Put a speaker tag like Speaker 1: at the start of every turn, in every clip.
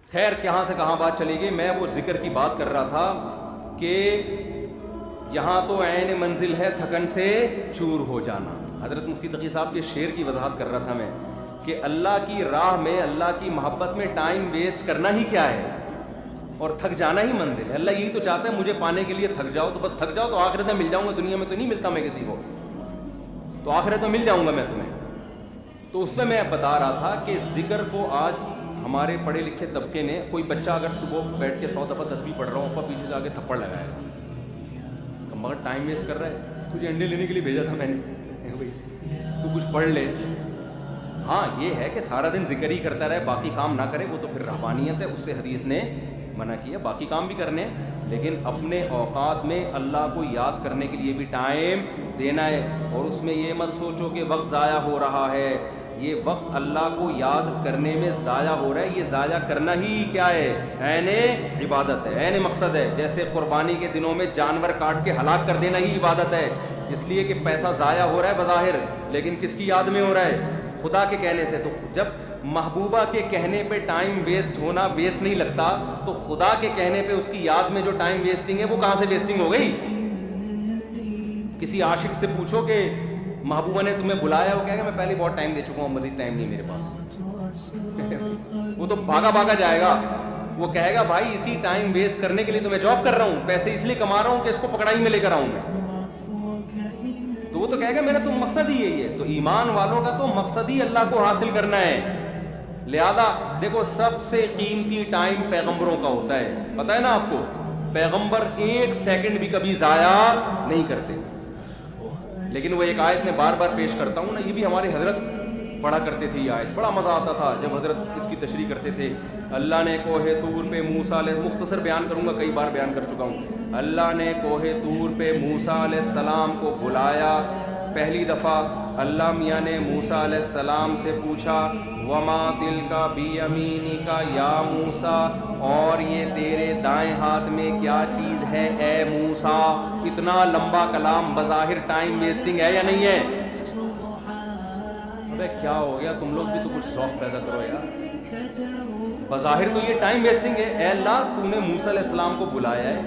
Speaker 1: خیر کہاں سے کہاں بات چلی گئی. میں وہ ذکر کی بات کر رہا تھا کہ یہاں تو عین منزل ہے تھکن سے چور ہو جانا. حضرت مفتی تقی صاحب کے شعر کی وضاحت کر رہا تھا میں کہ اللہ کی راہ میں, اللہ کی محبت میں ٹائم ویسٹ کرنا ہی کیا ہے, اور تھک جانا ہی منزل ہے. اللہ یہی تو چاہتا ہے مجھے پانے کے لیے تھک جاؤ, تو بس تھک جاؤ تو آخرت میں مل جاؤں گا. دنیا میں تو نہیں ملتا میں کسی کو, تو آخرت میں مل جاؤں گا میں تمہیں. تو اس میں بتا رہا تھا کہ ذکر کو آج ہمارے پڑھے لکھے طبقے نے, کوئی بچہ اگر صبح بیٹھ کے 100 دفعہ تسبیح پڑھ رہا ہوں اوپر پیچھے سے آ کے تھپڑ لگائے گا, مگر ٹائم ویسٹ کر رہا ہے. تجھے انڈے لینے کے لیے بھیجا تھا میں نے, بھائی تو کچھ پڑھ لے. ہاں یہ ہے کہ سارا دن ذکر ہی کرتا رہے باقی کام نہ کرے, وہ تو پھر رہبانیت ہے, اس سے حدیث نے منع کیا. باقی کام بھی کرنے, لیکن اپنے اوقات میں اللہ کو یاد کرنے کے لیے بھی ٹائم دینا ہے. اور اس میں یہ مت سوچو کہ وقت ضائع ہو رہا ہے, یہ وقت اللہ کو یاد کرنے میں ضائع ہو رہا ہے. یہ ضائع کرنا ہی کیا ہے, عین عبادت ہے, عین مقصد ہے. جیسے قربانی کے دنوں میں جانور کاٹ کے ہلاک کر دینا ہی عبادت ہے, اس لیے کہ پیسہ ضائع ہو رہا ہے بظاہر, لیکن کس کی یاد میں ہو رہا ہے, خدا کے کہنے سے. تو جب محبوبہ کے کہنے پہ ٹائم ویسٹ ہونا ویسٹ نہیں لگتا, تو خدا کے کہنے پہ اس کی یاد میں جو ٹائم ویسٹنگ ہے وہ کہاں سے ویسٹنگ ہو گئی. کسی عاشق سے پوچھو کہ محبوبہ نے تمہیں بلایا, وہ کہے گا میں پہلے بہت ٹائم دے چکا ہوں, مزید ٹائم نہیں میرے پاس. وہ تو بھاگا بھاگا جائے گا, وہ کہے گا بھائی اسی ٹائم ویسٹ کرنے کے لیے تو میں جاب کر رہا ہوں, پیسے اس لیے کما رہا ہوں کہ اس کو پکڑائی میں لے کر آؤں میں. تو وہ تو کہے گا میرا تو مقصد ہی یہی ہے. تو ایمان والوں کا تو مقصد ہی اللہ کو حاصل کرنا ہے. لہذا دیکھو سب سے قیمتی ٹائم پیغمبروں کا ہوتا ہے, پتہ ہے نا آپ کو, پیغمبر ایک سیکنڈ بھی کبھی ضائع نہیں کرتے. لیکن وہ ایک آیت میں بار بار پیش کرتا ہوں نا, یہ بھی ہمارے حضرت پڑھا کرتے تھے. یہ آیت بڑا مزہ آتا تھا جب حضرت اس کی تشریح کرتے تھے. اللہ نے کوہ طور پہ موسیٰ علیہ, مختصر بیان کروں گا, کئی بار بیان کر چکا ہوں. اللہ نے کوہ طور پہ موسیٰ علیہ السلام کو بلایا پہلی دفعہ. اللہ میاں نے موسیٰ علیہ السلام سے پوچھا وما تلک بیمینک یا موسیٰ, اور یہ تیرے دائیں ہاتھ میں کیا چیز ہے اے موسیٰ. اتنا لمبا کلام بظاہر ٹائم ویسٹنگ ہے یا نہیں ہے؟ ابے کیا ہو گیا, تم لوگ بھی تو کچھ ذوق پیدا کرو یار. بظاہر تو یہ ٹائم ویسٹنگ ہے. اے اللہ تو نے موسیٰ علیہ السلام کو بلایا ہے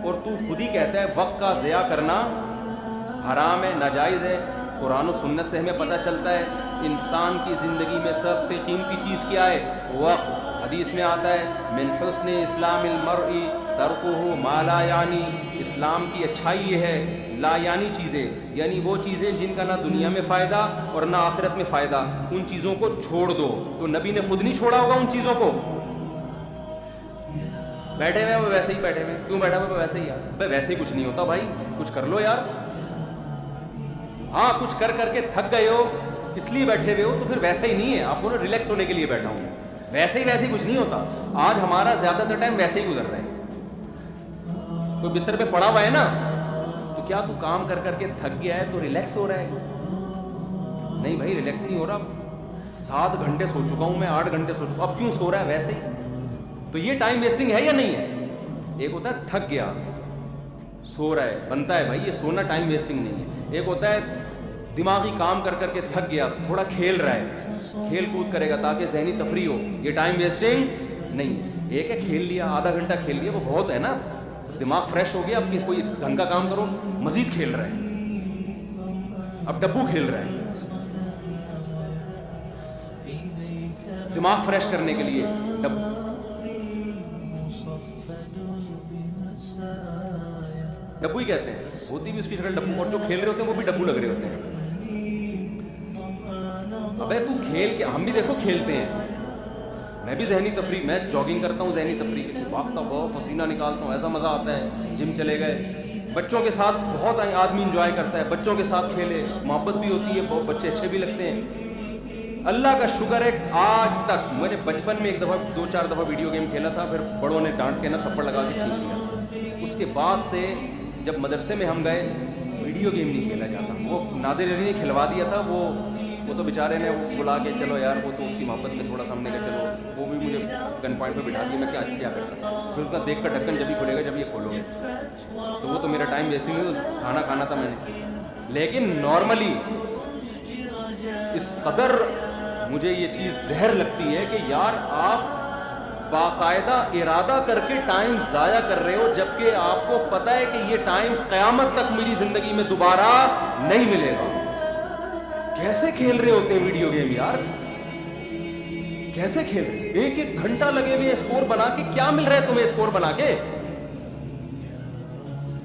Speaker 1: اور تو خود ہی کہتا ہے وقت کا ضیاع کرنا حرام ہے, ناجائز ہے. قرآن و سنت سے ہمیں پتہ چلتا ہے انسان کی زندگی میں سب سے قیمتی چیز کیا ہے, وقت. حدیث میں آتا ہے من حسن اسلام المرء ترکہ ما لا یعنی, اسلام کی اچھائی یہ ہے لا یعنی چیزیں, یعنی وہ چیزیں جن کا نہ دنیا میں فائدہ اور نہ آخرت میں فائدہ, ان چیزوں کو چھوڑ دو. تو نبی نے خود نہیں چھوڑا ہوگا ان چیزوں کو. بیٹھے ہوئے وہ ویسے ہی بیٹھے ہوئے, کیوں بیٹھا ہوا ویسے ہی یار, بھائی ویسے ہی کچھ نہیں ہوتا بھائی, کچھ کر لو یار. ہاں کچھ کر کر کے تھک گئے ہو اس لیے بیٹھے ہوئے ہو, تو پھر ویسے ہی نہیں ہے. آپ کو نا ریلیکس ہونے کے لیے بیٹھا ہوں, ویسے ہی کچھ نہیں ہوتا. آج ہمارا زیادہ تر ٹائم ویسے ہی گزر رہا ہے. کوئی بستر پہ پڑا ہوا ہے نا, تو کیا تو کام کر کر کے تھک گیا ہے تو ریلیکس ہو رہا ہے؟ نہیں بھائی ریلیکس نہیں ہو رہا. 7 گھنٹے سو چکا ہوں میں, 8 گھنٹے سو چکا ہوں, اب کیوں سو رہا ہے ویسے ہی. تو یہ ٹائم ویسٹنگ ہے یا نہیں ہے؟ ایک ہوتا ہے تھک گیا سو رہا ہے, بنتا ہے بھائی, یہ سونا ٹائم ویسٹنگ نہیں ہے. ایک ہوتا ہے دماغی کام کر کر کے تھک گیا, تھوڑا کھیل رہا ہے, کھیل کود کرے گا تاکہ ذہنی تفریح ہو, یہ ٹائم ویسٹنگ نہیں ہے. ایک ہے کھیل لیا, آدھا گھنٹہ کھیل لیا, وہ بہت ہے نا, دماغ فریش ہو گیا, اب کوئی ڈھنگ کا کام کرو, مزید کھیل رہا ہے, اب ڈبو کھیل رہا ہے. دماغ فریش کرنے کے لیے ڈبو ہی کہتے ہیں, ہوتی بھی اس کی شکل ڈبو, اور جو کھیل رہے ہوتے ہیں وہ بھی ڈبو لگ رہے ہوتے ہیں. ابے تو کھیل کے, ہم بھی دیکھو کھیلتے ہیں, میں بھی ذہنی تفریح, میں جاگنگ کرتا ہوں ذہنی تفریح کے لیے, بھاگتا ہوں, پسینہ نکالتا ہوں, ایسا مزہ آتا ہے. جم چلے گئے, بچوں کے ساتھ بہت آدمی انجوائے کرتا ہے, بچوں کے ساتھ کھیلے, محبت بھی ہوتی ہے, بہت بچے اچھے بھی لگتے ہیں. اللہ کا شکر ہے آج تک, میں نے بچپن میں 2-4 دفعہ ویڈیو گیم کھیلا تھا, پھر بڑوں نے ڈانٹ کے نا تھپڑ لگا کے چھین لیا. اس کے بعد سے جب مدرسے میں ہم گئے, ویڈیو گیم نہیں کھیلا جاتا. وہ نادر علی نے کھلوا دیا تھا, وہ تو بیچارے نے بلا کے چلو یار, وہ تو اس کی محبت میں تھوڑا سا ہم نے کہا چلو, وہ بھی مجھے گن پوائنٹ پہ بٹھا دیا, میں کیا کرتا. پھر اس کا دیکھ کر ڈھکن جب ہی کھولے گا جب یہ کھولو گے, تو وہ تو میرا ٹائم ویسے نہیں, کھانا کھانا تھا میں نے. لیکن نارملی اس قدر مجھے یہ چیز زہر لگتی ہے کہ یار آپ باقاعدہ ارادہ کر کے ٹائم ضائع کر رہے ہو، جبکہ آپ کو پتا ہے کہ یہ ٹائم قیامت تک میری زندگی میں دوبارہ نہیں ملے گا۔ کیسے کھیل رہے ہوتے ہیں ویڈیو گیم یار، کیسے کھیل رہے، ایک ایک گھنٹہ لگے ہوئے اسکور بنا کے، کیا مل رہا ہے تمہیں اسکور بنا کے؟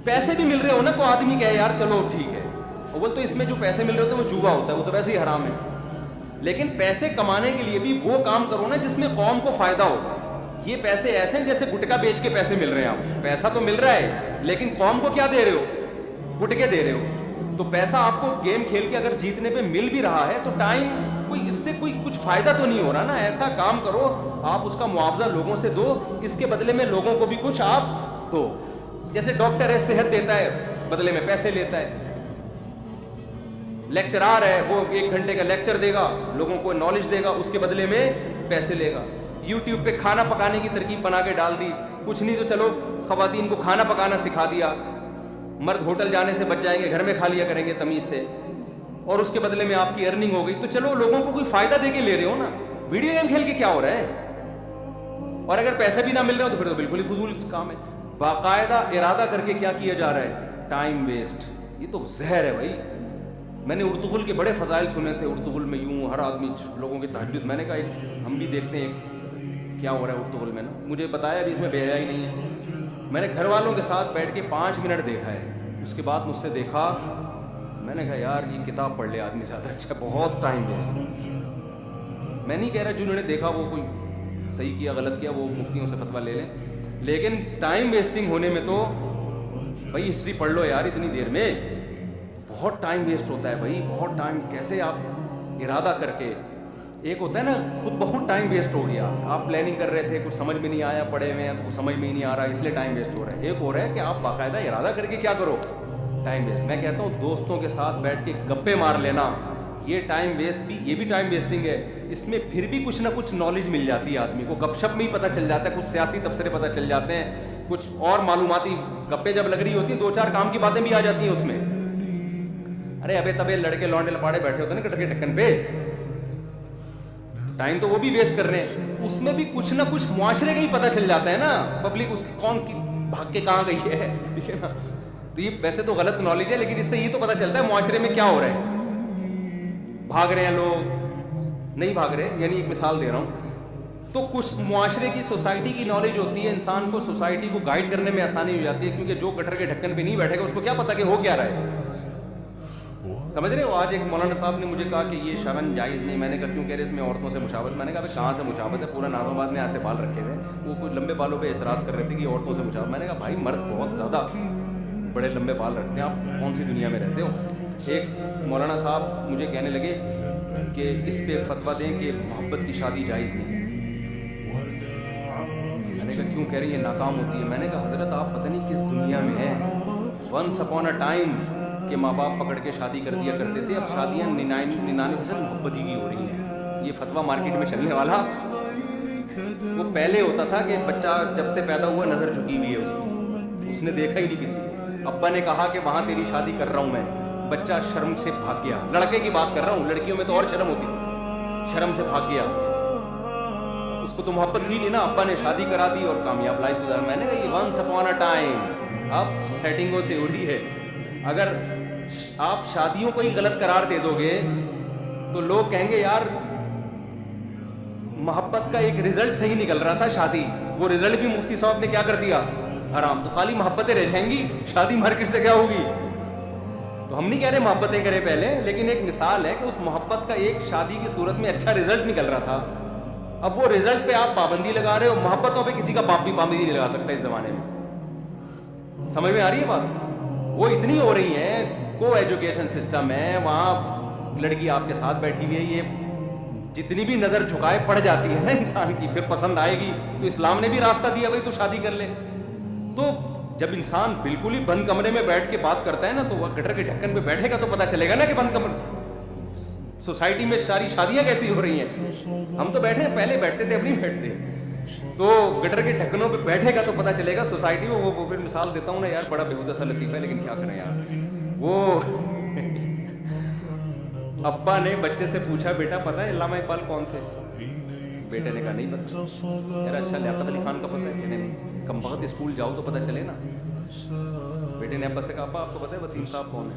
Speaker 1: پیسے بھی مل رہے ہو نا تو آدمی کہے یار چلو ٹھیک ہے، اول تو اس میں جو پیسے مل رہے ہوتے ہیں وہ جوا ہوتا ہے، وہ تو ویسے ہی حرام ہے، لیکن پیسے کمانے کے لیے بھی وہ کام کرو نا جس میں قوم کو فائدہ ہو۔ یہ پیسے ایسے ہیں جیسے گٹکا بیچ کے پیسے مل رہے ہیں، آپ پیسہ تو مل رہا ہے لیکن قوم کو کیا دے رہے ہو؟ گٹکے دے رہے ہو۔ تو پیسہ آپ کو گیم کھیل کے اگر جیتنے پہ مل بھی رہا ہے تو ٹائم کوئی اس سے کوئی کچھ فائدہ تو نہیں ہو رہا نا۔ ایسا کام کرو آپ اس کا معاوضہ لوگوں سے دو، اس کے بدلے میں لوگوں کو بھی کچھ آپ دو۔ جیسے ڈاکٹر ہے صحت دیتا ہے، بدلے میں پیسے لیتا ہے۔ لیکچرار ہے، وہ 1 گھنٹے کا لیکچر دے گا، لوگوں کو نالج دے گا، اس کے بدلے میں پیسے لے گا۔ یوٹیوب پہ کھانا پکانے کی ترکیب بنا کے ڈال دی، کچھ نہیں تو چلو خواتین کو کھانا پکانا سکھا دیا، مرد ہوٹل جانے سے بچ جائیں گے، گھر میں کھا لیا کریں گے تمیز سے، اور اس کے بدلے میں آپ کی ارننگ ہو گئی۔ تو چلو لوگوں کو کوئی فائدہ دے کے لے رہے ہو نا، ویڈیو گیم کھیل کے کیا ہو رہا ہے؟ اور اگر پیسے بھی نہ مل رہے ہو تو پھر تو بالکل ہی فضول کام ہے۔ باقاعدہ ارادہ کر کے کیا کیا جا رہا ہے؟ Time waste. یہ تو زہر ہے بھائی۔ میں نے ارطغرل کے بڑے فضائل سنے تھے، ارطغرل میں یوں ہر آدمی لوگوں کی تہجد، میں نے کہا ہم بھی دیکھتے ہیں کیا ہو رہا ہے ارطغرل میں نا۔ مجھے بتایا بھی اس میں بے حیائی نہیں ہے۔ میں نے گھر والوں کے ساتھ بیٹھ کے 5 منٹ دیکھا ہے، اس کے بعد مجھ سے دیکھا، میں نے کہا یار یہ کتاب پڑھ لے آدمی زیادہ اچھا، بہت ٹائم ویسٹ۔ میں نہیں کہہ رہا جنہوں نے دیکھا وہ کوئی صحیح کیا غلط کیا وہ مفتیوں سے فتویٰ لے لیں، لیکن ٹائم ویسٹنگ ہونے میں تو بھائی ہسٹری پڑھ لو یار، اتنی دیر میں بہت ٹائم ویسٹ ہوتا ہے بھائی، بہت ٹائم۔ کیسے آپ ارادہ کر کے، ایک ہوتا ہے نا خود بخود ٹائم ویسٹ ہو گیا، آپ پلاننگ کر رہے تھے کچھ سمجھ میں نہیں آیا، پڑھے ہوئے ہیں تو کچھ سمجھ میں ہی نہیں آ رہا اس لیے ٹائم ویسٹ ہو رہا ہے۔ ایک ہو رہا ہے کہ آپ باقاعدہ ارادہ کر کے کیا کرو، ٹائم ویسٹ۔ میں کہتا ہوں دوستوں کے ساتھ بیٹھ کے گپے مار لینا، یہ ٹائم ویسٹ بھی، یہ بھی ٹائم ویسٹنگ ہے۔ اس میں پھر بھی کچھ نہ کچھ نالج مل جاتی ہے آدمی کو، گپ شپ میں ہی پتہ چل جاتا ہے، کچھ سیاسی تبصرے پتہ چل جاتے ہیں، کچھ اور معلوماتی گپے جب لگ رہی ہوتی ہیں 2-4 کام کی باتیں بھی آ جاتی ہیں اس میں۔ ارے ابے تبے لڑکے لونڈے لپاڑے بیٹھے ہوتے ہیں نا کٹر کے ڈھکن پہ، ٹائم تو وہ بھی ویسٹ کر رہے ہیں، اس میں بھی کچھ نہ کچھ معاشرے کا ہی پتہ چل جاتا ہے نا، پبلک اس کی کون کی بھاگ کے کہاں گئی ہے، ٹھیک ہے نا۔ تو یہ ویسے تو غلط نالج ہے لیکن اس سے یہ تو پتہ چلتا ہے معاشرے میں کیا ہو رہا ہے، بھاگ رہے ہیں لوگ نہیں بھاگ رہے، یعنی ایک مثال دے رہا ہوں۔ تو کچھ معاشرے کی سوسائٹی کی نالج ہوتی ہے، انسان کو سوسائٹی کو گائیڈ کرنے میں آسانی ہو جاتی ہے، کیونکہ جو گٹر کے ڈھکن پہ نہیں بیٹھے گا اس کو کیا پتا کہ ہو کیا رہا ہے، سمجھ رہے ہو۔ آج ایک مولانا صاحب نے مجھے کہا کہ یہ شرن جائز نہیں، میں نے کہا کیوں کہہ رہے اس میں عورتوں سے مشابہت، میں نے کہا کہاں سے مشابہت ہے، پورا نازم آباد نے ایسے بال رکھے ہوئے، وہ کچھ لمبے بالوں پہ اعتراض کر رہے تھے کہ عورتوں سے مشابہت، میں نے کہا بھائی مرد بہت زیادہ بڑے لمبے بال رکھتے ہیں، آپ کون سی دنیا میں رہتے ہو۔ ایک مولانا صاحب مجھے کہنے لگے کہ اس پہ فتویٰ دیں کہ محبت کی شادی جائز نہیں ہے، میں نے کہا کیوں کہہ رہی ہے ناکام ہوتی ہے، میں نے کہا حضرت آپ پتہ نہیں کس دنیا میں ہیں، ونس اپون اے ٹائم کہ ماں باپ پکڑ کے شادی کر دیا کرتے تھے، اب شادیاں 99% محبت ہی کی ہو رہی ہیں۔ یہ فتویٰ مارکیٹ میں چلنے والا، وہ پہلے ہوتا تھا کہ بچہ جب سے پیدا ہوا نظر جھکی ہوئی ہے اس کی، اس نے دیکھا ہی نہیں کسی کو، ابا نے کہا کہ وہاں تیری شادی کر رہا ہوں میں، بچہ شرم سے بھاگ گیا، لڑکے کی بات کر رہا ہوں، لڑکیوں میں تو اور شرم ہوتی تھی، شرم سے بھاگ گیا، اس کو تو محبت تھی نہیں نا، ابا نے شادی کرا دی اور کامیاب لائف گزار۔ میں نے کہا یہ ونس اپون اے ٹائم اب سیٹنگوں سے ہو رہی ہے، اگر آپ شادیوں کو ہی غلط قرار دے دو گے تو لوگ کہیں گے یار محبت کا ایک رزلٹ صحیح نکل رہا تھا شادی، وہ رزلٹ بھی مفتی صاحب نے کیا کر دیا حرام، تو خالی محبتیں رہ جائیں گی، شادی مارکیٹ سے کیا ہوگی۔ تو ہم نہیں کہہ رہے محبتیں کریں پہلے، لیکن ایک مثال ہے کہ اس محبت کا ایک شادی کی صورت میں اچھا رزلٹ نکل رہا تھا، اب وہ رزلٹ پہ آپ پابندی لگا رہے ہو، محبتوں پہ کسی کا باپ بھی پابندی نہیں لگا سکتا اس زمانے میں، سمجھ میں آ رہی ہے بات۔ وہ اتنی ہو رہی ہیں، کو ایجوکیشن سسٹم ہے، وہاں لڑکی آپ کے ساتھ بیٹھی ہوئی ہے، یہ جتنی بھی نظر جھکائے پڑ جاتی ہے نا انسان کی، پھر پسند آئے گی، تو اسلام نے بھی راستہ دیا بھائی تو شادی کر لے۔ تو جب انسان بالکل ہی بند کمرے میں بیٹھ کے بات کرتا ہے نا تو وہ گٹر کے ڈھکن پہ بیٹھے گا تو پتہ چلے گا نا کہ بند کمرے سوسائٹی میں ساری شادیاں کیسی ہو رہی ہیں۔ ہم تو بیٹھے ہیں، پہلے بیٹھتے تھے اب نہیں بیٹھتے، تو گٹر کے ڈھکنوں پہ بیٹھے گا تو پتہ چلے گا سوسائٹی میں۔ وہ پھر مثال دیتا ہوں نا یار، بڑا بےہودہ سا لطیفہ ہے لیکن کیا کریں یار۔ وہ ابا نے بچے سے پوچھا بیٹا پتہ ہے علامہ اقبال کون تھے؟ بیٹے نے کہا نہیں پتا. کہہ رہا اچھا لیاقت علی خان کا پتہ ہے؟ کہنے نہیں. کم وقت اسکول جاؤ تو پتہ چلے نا. بیٹے نے ابا سے کہا ابا آپ کو پتہ ہے وسیم صاحب کون ہے؟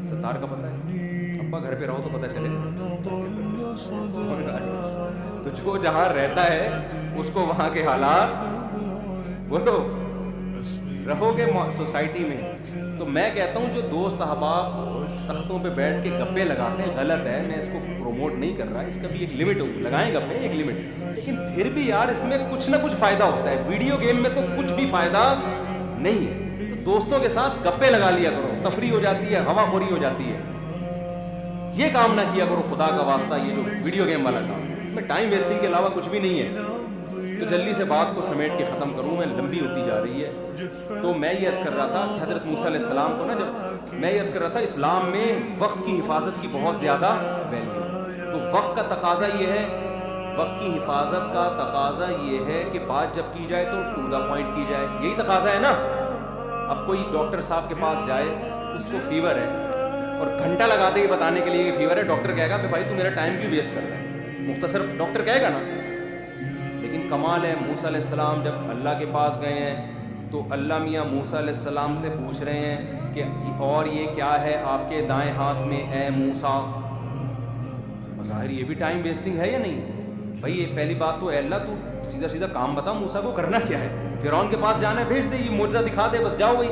Speaker 1: ستار کا پتہ ہے؟ ابا گھر پہ رہو تو پتہ چلے. تو جو جہاں رہتا ہے اس کو وہاں کے حالات بولو. رہو گے سوسائٹی میں تو میں کہتا ہوں جو دوست احباب تختوں پہ بیٹھ کے گپے لگاتے ہیں غلط ہے. میں اس کو پروموٹ نہیں کر رہا, اس کا بھی ایک لمٹ ہو, لگائیں گپے ایک لمٹ, لیکن پھر بھی یار اس میں کچھ نہ کچھ فائدہ ہوتا ہے. ویڈیو گیم میں تو کچھ بھی فائدہ نہیں ہے. تو دوستوں کے ساتھ گپے لگا لیا کرو, تفریح ہو جاتی ہے, ہوا خوری ہو جاتی ہے. یہ کام نہ کیا کرو خدا کا واسطہ, یہ جو ویڈیو گیم والا کام اس میں ٹائم ویسٹنگ کے علاوہ کچھ بھی نہیں ہے. تو جلدی سے بات کو سمیٹ کے ختم کروں, میں لمبی ہوتی جا رہی ہے. تو میں یہ عرض کر رہا تھا کہ حضرت موسیٰ علیہ السلام کو نا, جب میں یہ عرض کر رہا تھا اسلام میں وقت کی حفاظت کی بہت زیادہ ویلیو ہے. تو وقت کا تقاضا یہ ہے, وقت کی حفاظت کا تقاضا یہ ہے کہ بات جب کی جائے تو ٹو دا پوائنٹ کی جائے. یہی تقاضا ہے نا. اب کوئی ڈاکٹر صاحب کے پاس جائے, اس کو فیور ہے اور گھنٹہ لگا دے بتانے کے لیے کہ فیور ہے, ڈاکٹر کہے گا کہ بھائی تو میرا ٹائم کیوں ویسٹ کر رہا ہے؟ مختصر ڈاکٹر کہے گا نا. لیکن کمال ہے, موسیٰ علیہ السلام جب اللہ کے پاس گئے ہیں تو اللہ میاں موسیٰ علیہ السلام سے پوچھ رہے ہیں کہ اور یہ کیا ہے آپ کے دائیں ہاتھ میں اے موسیٰ. بظاہر یہ بھی ٹائم ویسٹنگ ہے یا نہیں بھائی؟ یہ پہلی بات تو اے اللہ تو سیدھا سیدھا کام بتا, موسیٰ کو کرنا کیا ہے؟ فرعون کے پاس جانا ہے, بھیج دے, یہ معجزہ دکھا دے, بس جاؤ. بھائی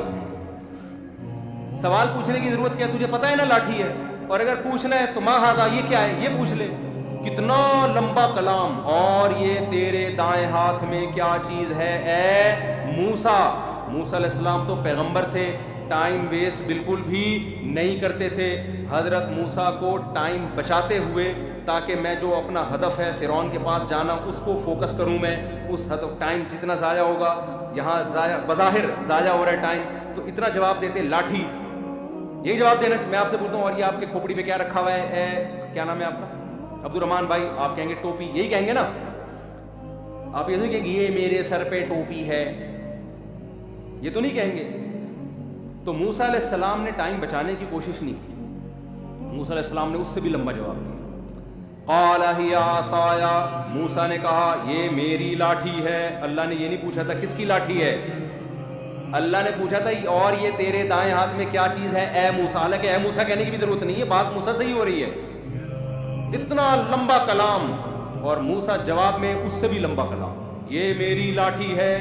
Speaker 1: سوال پوچھنے کی ضرورت کیا ہے؟ تجھے پتہ ہے نا لاٹھی ہے, اور اگر پوچھنا ہے تو ماں ہاتھا یہ کیا ہے یہ پوچھ لے. کتنا لمبا کلام. اور یہ تیرے دائیں ہاتھ میں کیا چیز ہے اے موسیٰ. موسیٰ علیہ السلام تو پیغمبر تھے, ٹائم ویسٹ بالکل بھی نہیں کرتے تھے. حضرت موسیٰ کو ٹائم بچاتے ہوئے تاکہ میں جو اپنا ہدف ہے فرعون کے پاس جانا اس کو فوکس کروں. میں اس ہدف, ٹائم جتنا ضائع ہوگا یہاں ضائع بظاہر ضائع ہو رہا ہے ٹائم, تو اتنا جواب دیتے لاٹھی. یہی جواب دینا میں آپ سے پوچھتا ہوں, اور یہ آپ کے کھوپڑی پہ کیا رکھا ہوا ہے اے کیا نام ہے آپ کا؟ عبد الرحمان بھائی. آپ کہیں گے ٹوپی, یہی کہیں گے نا آپ؟ یہ نہیں کہیں گے یہ میرے سر پہ ٹوپی ہے, یہ تو نہیں کہیں گے. تو موسیٰ علیہ السلام نے ٹائم بچانے کی کوشش نہیں کی. موسیٰ علیہ السلام نے اس سے بھی لمبا جواب دیا. قال ہی عصایا, موسیٰ نے کہا یہ میری لاٹھی ہے. اللہ نے یہ نہیں پوچھا تھا کس کی لاٹھی ہے, اللہ نے پوچھا تھا اور یہ تیرے دائیں ہاتھ میں کیا چیز ہے اے موسیٰ. حالانکہ اے موسیٰ کہنے کی بھی ضرورت نہیں ہے, بات موسیٰ سے ہی ہو رہی ہے. اتنا لمبا کلام, اور موسیٰ جواب میں اس سے بھی لمبا کلام, یہ میری لاٹھی ہے.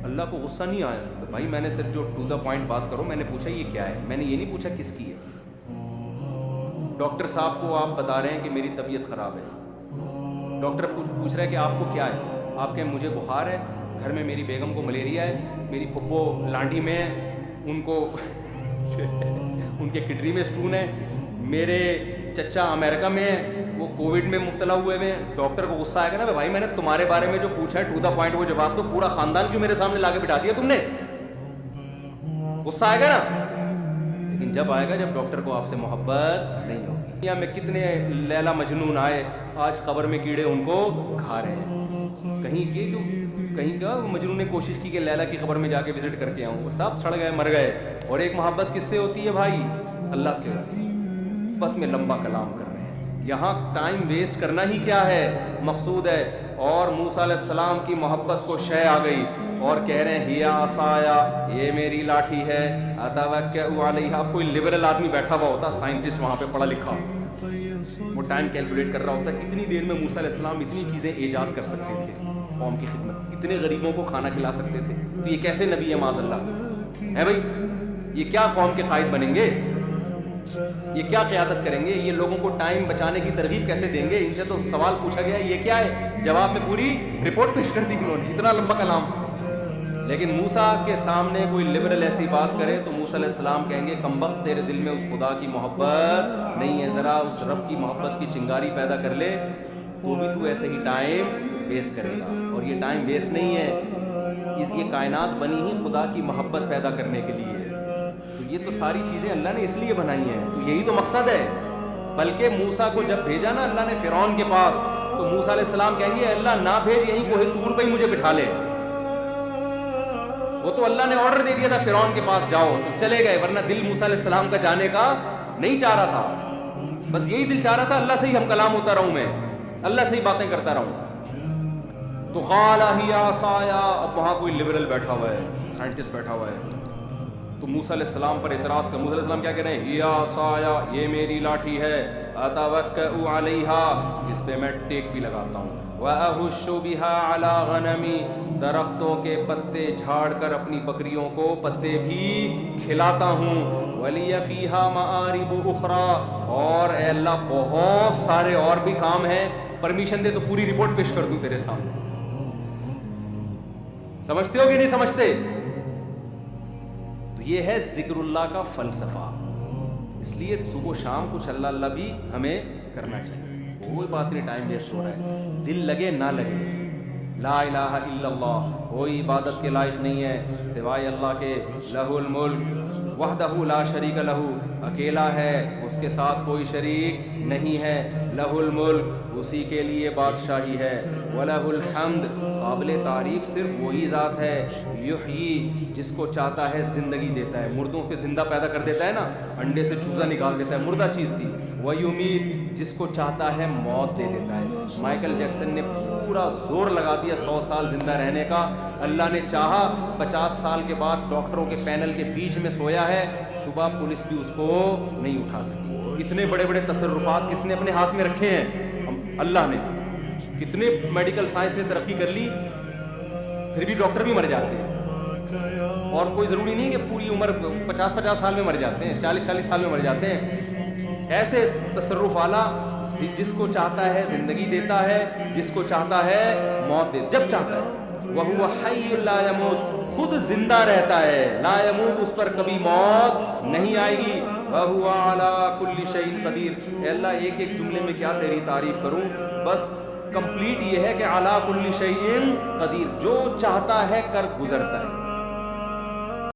Speaker 1: اللہ کو غصہ نہیں آیا, بھائی میں نے صرف جو ٹو دا پوائنٹ بات کرو, میں نے پوچھا یہ کیا ہے, میں نے یہ نہیں پوچھا کس کی ہے. ڈاکٹر صاحب کو آپ بتا رہے ہیں کہ میری طبیعت خراب ہے, ڈاکٹر پوچھ رہا ہے کہ آپ کو کیا ہے, آپ کہیں مجھے بخار ہے, گھر میں میری بیگم کو ملیریا ہے, میری پھپھو لانڈی میں ہے, ان کو ان کے کڈنی میں اسٹون ہے, میرے چچا امریکہ میں ہے, وہ کووڈ میں مبتلا ہوئے ہیں. ڈاکٹر کو غصہ آئے گا نا, بھائی میں نے تمہارے بارے میں جو پوچھا ہے ٹو دا پوائنٹ وہ جواب تو پورا خاندان کیوں میرے سامنے لا کے بٹھا دیا تم نے؟ غصہ آئے گا نا. لیکن جب آئے گا جب ڈاکٹر کو آپ سے محبت نہیں ہوگی. دنیا میں کتنے لیلا مجنون آئے, آج قبر میں کیڑے ان کو کھا رہے ہیں. کہیں کا مجنون نے کوشش کی کہ لیلا کی قبر میں جا کے وزٹ کر کے آؤں, وہ سب سڑ گئے مر گئے. اور ایک محبت کس سے ہوتی ہے بھائی؟ اللہ سے ہوتی ہے. محبت میں لمبا کلام کر رہے ہیں, یہاں ٹائم ویسٹ کرنا ہی کیا ہے مقصود ہے. اور موسیٰ علیہ السلام کی محبت کو شے آ گئی اور کہہ رہے ہیں ہیا عصایا, یہ میری لاٹھی ہے, اتوکئ علیہا. کوئی لبرل آدمی بیٹھا ہوا ہوتا, سائنٹسٹ وہاں پہ پڑھا لکھا, وہ ٹائم کیلکولیٹ کر رہا ہوتا ہے اتنی دیر میں موسیٰ علیہ السلام اتنی چیزیں ایجاد کر سکتے تھے قوم کی خدمت, اتنے غریبوں کو کھانا کھلا سکتے تھے. تو یہ کیسے نبی ہے معاذ اللہ ہے بھائی؟ یہ کیا قوم کے قائد بنیں گے, یہ کیا قیادت کریں گے, یہ لوگوں کو ٹائم بچانے کی ترغیب کیسے دیں گے؟ ان سے تو سوال پوچھا گیا یہ کیا ہے, جواب میں پوری رپورٹ پیش کر دی انہوں نے, اتنا لمبا کلام. لیکن موسیٰ کے سامنے کوئی لبرل ایسی بات کرے تو موسیٰ علیہ السلام کہیں گے کمبخت تیرے دل میں اس خدا کی محبت نہیں ہے, ذرا اس رب کی محبت کی چنگاری پیدا کر لے تو بھی تو ایسے ہی ٹائم ویسٹ کرے گا. اور یہ ٹائم ویسٹ نہیں ہے, یہ کائنات بنی ہی خدا کی محبت پیدا کرنے کے لیے ہے. تو یہ تو ساری چیزیں اللہ نے اس لیے بنائی ہیں, تو یہی تو مقصد ہے. بلکہ موسیٰ کو جب بھیجا نا اللہ نے فرعون کے پاس, تو موسیٰ علیہ السلام کہیں گے اللہ نہ بھیج, یہیں کوہ طور پہ ہی مجھے بٹھا لے. وہ تو اللہ نے آرڈر دے دیا تھا فرعون کے پاس جاؤ, تو چلے گئے, ورنہ دل موسیٰ علیہ السلام کا جانے کا نہیں چاہ رہا تھا. بس یہی دل چاہ رہا تھا اللہ سے ہی ہم کلام ہوتا رہوں میں, اللہ سے ہی باتیں کرتا رہوں. تو قال ہی عصایا، اب وہاں کوئی لبرل بیٹھا ہوا ہے، سائنٹسٹ بیٹھا ہوا ہے. تو موسیٰ علیہ السلام پر اعتراض کر، موسیٰ علیہ السلام کیا کہہ رہے ہیں؟ ہی عصایا، یہ میری لاٹھی ہے، اتوکأ علیہا، اس پہ میں ٹیک بھی لگاتا ہوں، وأہش بہا علی غنمی، درختوں کے پتے جھاڑ کر اپنی بکریوں کو پتے بھی کھلاتا ہوں، ولی فیہا مآرب اخری، اور اے اللہ بہت سارے اور بھی کام ہیں، پرمیشن دے تو پوری رپورٹ پیش کر دوں تیرے سامنے. سمجھتے ہو کہ نہیں سمجھتے؟ تو یہ ہے ذکر اللہ کا فلسفہ. اس لیے صبح و شام کچھ اللہ اللہ بھی ہمیں کرنا چاہیے. کوئی بات نہیں ٹائم ویسٹ ہو رہا ہے، دل لگے نہ لگے، لا الہ الا اللہ، کوئی عبادت کے لائق نہیں ہے سوائے اللہ کے. لہ الملک وحدہ لا شریک لہ، اکیلا ہے، اس کے ساتھ کوئی شریک نہیں ہے. لہ الملک، اسی کے لیے بادشاہی ہے. وَلَهُ الْحَمْدُ، قابل تعریف صرف وہی ذات ہے. یحیی، جس کو چاہتا ہے زندگی دیتا ہے، مردوں کے زندہ پیدا کر دیتا ہے نا، انڈے سے چوزا نکال دیتا ہے، مردہ چیز تھی. وَیُمِیت، جس کو چاہتا ہے موت دے دیتا ہے. مائیکل جیکسن نے پورا زور لگا دیا 100 سال زندہ رہنے کا، اللہ نے چاہا 50 سال کے بعد ڈاکٹروں کے پینل کے بیچ میں سویا ہے، صبح پولیس بھی اس کو نہیں اٹھا سکی. اتنے بڑے بڑے تصرفات کس نے اپنے ہاتھ میں رکھے ہیں؟ اللہ نے. کتنے میڈیکل سائنس نے ترقی کر لی، پھر بھی ڈاکٹر بھی مر جاتے ہیں. اور کوئی ضروری نہیں کہ پوری عمر 50 سال میں مر جاتے ہیں، 40 سال میں مر جاتے ہیں. ایسے تصرف والا جس کو چاہتا ہے زندگی دیتا ہے، جس کو چاہتا ہے موت دے، جب چاہتا ہے. وَهُوَ حَيٌّ لَا يَمُوتُ، خود زندہ رہتا ہے، لا يموت، اس پر کبھی موت نہیں آئے گی. وَهُوَ عَلَىٰ كُلِّ شَيْءٍ قَدِيرٌ، اے اللہ ایک ایک جملے میں کیا تیری تعریف کروں، بس کمپلیٹ یہ ہے کہ عَلَىٰ كُلِّ شَيْءٍ قدیر، جو چاہتا ہے کر گزرتا ہے.